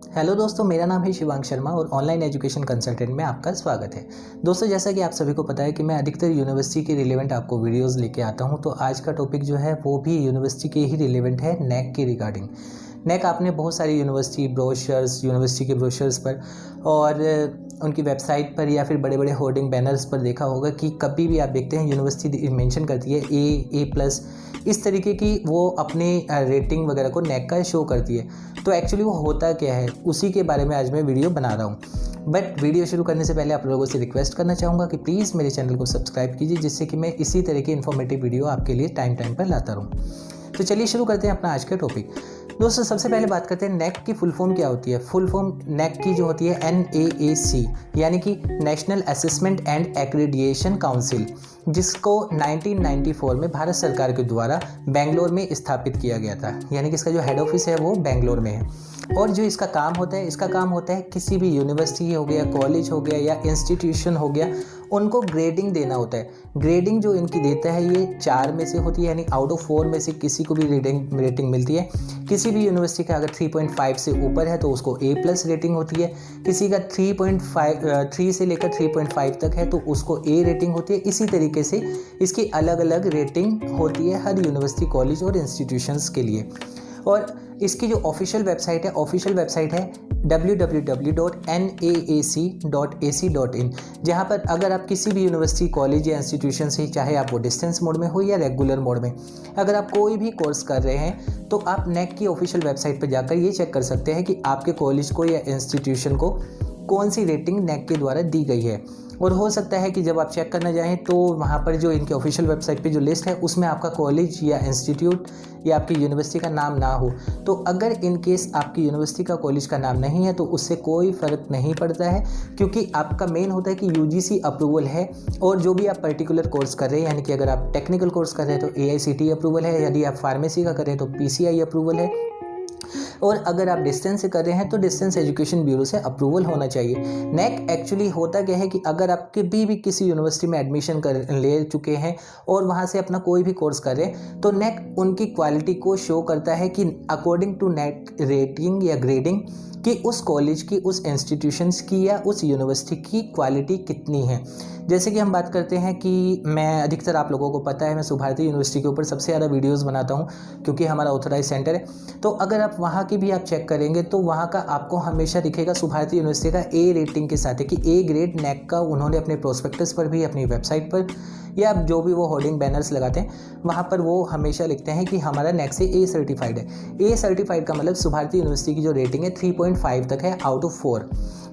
Hello दोस्तों, मेरा नाम है शिवांग शर्मा और ऑनलाइन एजुकेशन कंसल्टेंट में आपका स्वागत है। दोस्तों, जैसा कि आप सभी को पता है कि मैं अधिकतर यूनिवर्सिटी के रिलेवेंट आपको वीडियोस लेके आता हूं, तो आज का टॉपिक जो है वो भी यूनिवर्सिटी के ही रिलेवेंट है, नैक के रिगार्डिंग। नैक आपने बहुत सारी यूनिवर्सिटी ब्रोशर्स, यूनिवर्सिटी के ब्रोशर्स पर और उनकी वेबसाइट पर या फिर बड़े बड़े होर्डिंग बैनर्स पर देखा होगा कि कभी भी आप देखते हैं यूनिवर्सिटी मेंशन करती है ए+, इस तरीके की वो अपनी रेटिंग वगैरह को नैक का शो करती है। तो एक्चुअली वो होता क्या है, उसी के बारे में आज मैं वीडियो बना रहा हूँ। बट वीडियो शुरू करने से पहले आप लोगों से रिक्वेस्ट करना चाहूँगा कि प्लीज़ मेरे चैनल को सब्सक्राइब कीजिए, जिससे कि मैं इसी तरह की इन्फॉर्मेटिव वीडियो आपके लिए टाइम पर लाता रहूँ। तो चलिए शुरू करते हैं अपना आज का टॉपिक। दोस्तों, सबसे पहले बात करते हैं नैक की फुल फॉर्म क्या होती है। फुल फॉर्म नैक की जो होती है NAAC, यानी कि national assessment and accreditation council, जिसको 1994 में भारत सरकार के द्वारा बेंगलोर में स्थापित किया गया था। यानी कि इसका जो हेड ऑफिस है वो बेंगलोर में है। और जो इसका काम होता है किसी भी यूनिवर्सिटी हो गया, कॉलेज हो गया या इंस्टीट्यूशन हो गया, उनको ग्रेडिंग देना होता है। ग्रेडिंग जो इनकी देता है ये 4 में से होती है, यानी आउट ऑफ 4 में से किसी को भी रेटिंग मिलती है। किसी भी यूनिवर्सिटी का अगर 3.5 से ऊपर है तो उसको A+ रेटिंग होती है। किसी का 3 से लेकर 3.5 तक है तो उसको A रेटिंग होती है। इसी तरीके से इसकी अलग अलग रेटिंग होती है हर यूनिवर्सिटी, कॉलेज और इंस्टीट्यूशंस के लिए। और इसकी जो ऑफिशियल वेबसाइट है www.naac.ac.in, जहाँ पर अगर आप किसी भी यूनिवर्सिटी, कॉलेज या इंस्टीट्यूशन से, चाहे आप वो डिस्टेंस मोड में हो या रेगुलर मोड में, अगर आप कोई भी कोर्स कर रहे हैं तो आप नैक की ऑफिशियल वेबसाइट पर जाकर ये चेक कर सकते हैं कि आपके कॉलेज को या इंस्टीट्यूशन को कौन सी रेटिंग नैक के द्वारा दी गई है। और हो सकता है कि जब आप चेक करना चाहें तो वहाँ पर जो इनके ऑफिशियल वेबसाइट पे जो लिस्ट है उसमें आपका कॉलेज या इंस्टीट्यूट या आपकी यूनिवर्सिटी का नाम ना हो। तो अगर इन केस आपकी यूनिवर्सिटी का, कॉलेज का नाम नहीं है तो उससे कोई फ़र्क नहीं पड़ता है, क्योंकि आपका मेन होता है कि UGC अप्रूवल है। और जो भी आप पर्टिकुलर कोर्स कर रहे हैं, यानी कि अगर आप टेक्निकल कोर्स कर रहे हैं तो AICTE अप्रूवल है, यदि आप फार्मेसी का कर रहे हैं तो PCI अप्रूवल है, और अगर आप डिस्टेंस से कर रहे हैं तो डिस्टेंस एजुकेशन ब्यूरो से अप्रूवल होना चाहिए। नैक एक्चुअली होता क्या है कि अगर आप कभी भी किसी यूनिवर्सिटी में एडमिशन ले चुके हैं और वहाँ से अपना कोई भी कोर्स कर रहे हैं तो नैक उनकी क्वालिटी को शो करता है कि अकॉर्डिंग टू नैक रेटिंग या ग्रेडिंग कि उस कॉलेज की, उस इंस्टीट्यूशंस की या उस यूनिवर्सिटी की क्वालिटी कितनी है। जैसे कि हम बात करते हैं कि मैं अधिकतर, आप लोगों को पता है, मैं सुभारती यूनिवर्सिटी के ऊपर सबसे ज़्यादा वीडियोस बनाता हूं क्योंकि हमारा ऑथराइज सेंटर है। तो अगर आप वहां की भी आप चेक करेंगे तो वहां का आपको हमेशा दिखेगा सुभारती यूनिवर्सिटी का A रेटिंग के साथ है कि A ग्रेड नैक का उन्होंने अपने प्रोस्पेक्टस पर भी, अपनी वेबसाइट पर या जो भी वो होर्डिंग बैनर्स लगाते हैं वहाँ पर वो हमेशा लिखते हैं कि हमारा नैक से A सर्टिफाइड है। A सर्टिफाइड का मतलब सुभारती यूनिवर्सिटी की जो रेटिंग है 3.5 तक है आउट ऑफ 4।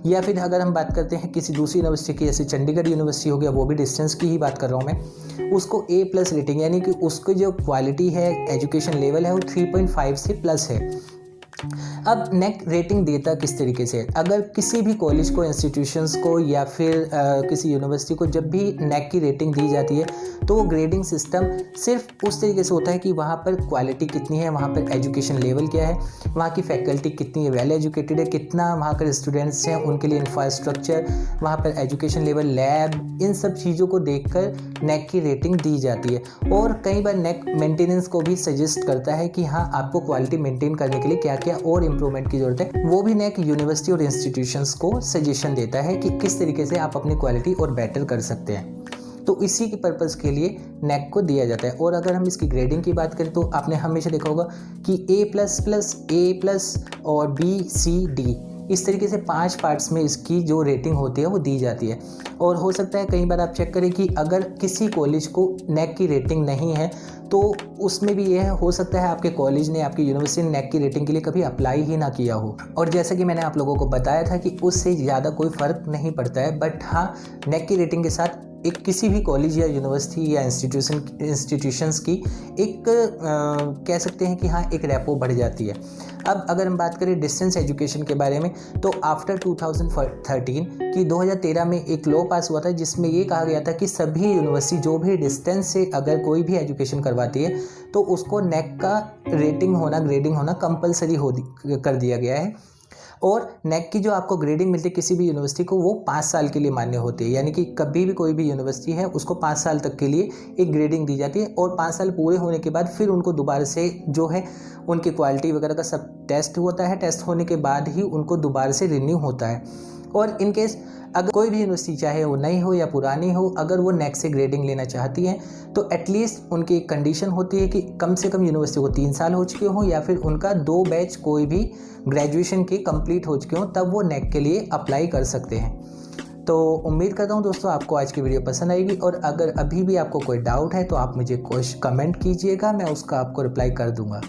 या फिर अगर हम बात करते हैं किसी दूसरी यूनिवर्सिटी की, जैसे चंडीगढ़ यूनिवर्सिटी हो गया, वो भी डिस्टेंस की ही बात कर रहा हूँ मैं, उसको A+ रेटिंग, यानी कि उसकी जो क्वालिटी है, एजुकेशन लेवल है, वो 3.5 से प्लस है। अब नैक रेटिंग देता किस तरीके से, अगर किसी भी कॉलेज को, इंस्टीट्यूशंस को या फिर किसी यूनिवर्सिटी को जब भी नैक की रेटिंग दी जाती है तो वो ग्रेडिंग सिस्टम सिर्फ उस तरीके से होता है कि वहाँ पर क्वालिटी कितनी है, वहाँ पर एजुकेशन लेवल क्या है, वहाँ की फैकल्टी कितनी है, वेल एजुकेटेड है, कितना वहाँ पर स्टूडेंट्स हैं, उनके लिए इंफ्रास्ट्रक्चर, वहाँ पर एजुकेशन लेवल, लैब, इन सब चीज़ों को देखकर नैक की रेटिंग दी जाती है। और कई बार नैक मेंटेनेंस को भी सजेस्ट करता है कि हाँ, आपको क्वालिटी मेंटेन करने के लिए क्या क्या और इम्प्रूवमेंट की जरूरत है, वो भी नैक यूनिवर्सिटी और इंस्टीट्यूशंस को सजेशन देता है कि किस तरीके से आप अपनी क्वालिटी और बेटर कर सकते हैं। तो इसी के पर्पस के लिए नैक को दिया जाता है। और अगर हम इसकी ग्रेडिंग की बात करें तो आपने हमेशा देखा होगा कि A++ और B, C, D, इस तरीके से 5 पार्ट्स में इसकी जो रेटिंग होती है वो दी जाती है। और हो सकता है कई बार आप चेक करें कि अगर किसी कॉलेज को नैक की रेटिंग नहीं है तो उसमें भी यह हो सकता है आपके कॉलेज ने, आपकी यूनिवर्सिटी ने नैक की रेटिंग के लिए कभी अप्लाई ही ना किया हो। और जैसा कि मैंने आप लोगों को बताया था कि उससे ज़्यादा कोई फ़र्क नहीं पड़ता है, बट हाँ, नैक की रेटिंग के साथ एक किसी भी कॉलेज या यूनिवर्सिटी या इंस्टीट्यूशंस की एक कह सकते हैं कि हाँ, एक रेपो बढ़ जाती है। अब अगर हम बात करें डिस्टेंस एजुकेशन के बारे में तो आफ्टर 2013 कि 2013 में एक लॉ पास हुआ था जिसमें ये कहा गया था कि सभी यूनिवर्सिटी जो भी डिस्टेंस से अगर कोई भी एजुकेशन करवाती है तो उसको नैक का रेटिंग होना, ग्रेडिंग होना कंपलसरी कर दिया गया है। और नेक की जो आपको ग्रेडिंग मिलती है किसी भी यूनिवर्सिटी को, वो 5 साल के लिए मान्य होती है। यानी कि कभी भी कोई भी यूनिवर्सिटी है उसको 5 साल तक के लिए एक ग्रेडिंग दी जाती है, और 5 साल पूरे होने के बाद फिर उनको दोबारा से जो है उनकी क्वालिटी वगैरह का सब टेस्ट होता है। टेस्ट होने के बाद ही उनको दोबारा से रिन्यू होता है। और इन केस अगर कोई भी यूनिवर्सिटी चाहे वो नई हो या पुरानी हो, अगर वो नेक से ग्रेडिंग लेना चाहती है तो एटलीस्ट उनकी एक कंडीशन होती है कि कम से कम यूनिवर्सिटी को 3 साल हो चुके हों, या फिर उनका 2 बैच कोई भी ग्रेजुएशन के कंप्लीट हो चुके हों, तब वो नेक के लिए अप्लाई कर सकते हैं। तो उम्मीद करता हूँ दोस्तों आपको आज की वीडियो पसंद आएगी, और अगर अभी भी आपको कोई डाउट है तो आप मुझे कमेंट कीजिएगा, मैं उसका आपको रिप्लाई कर दूँगा।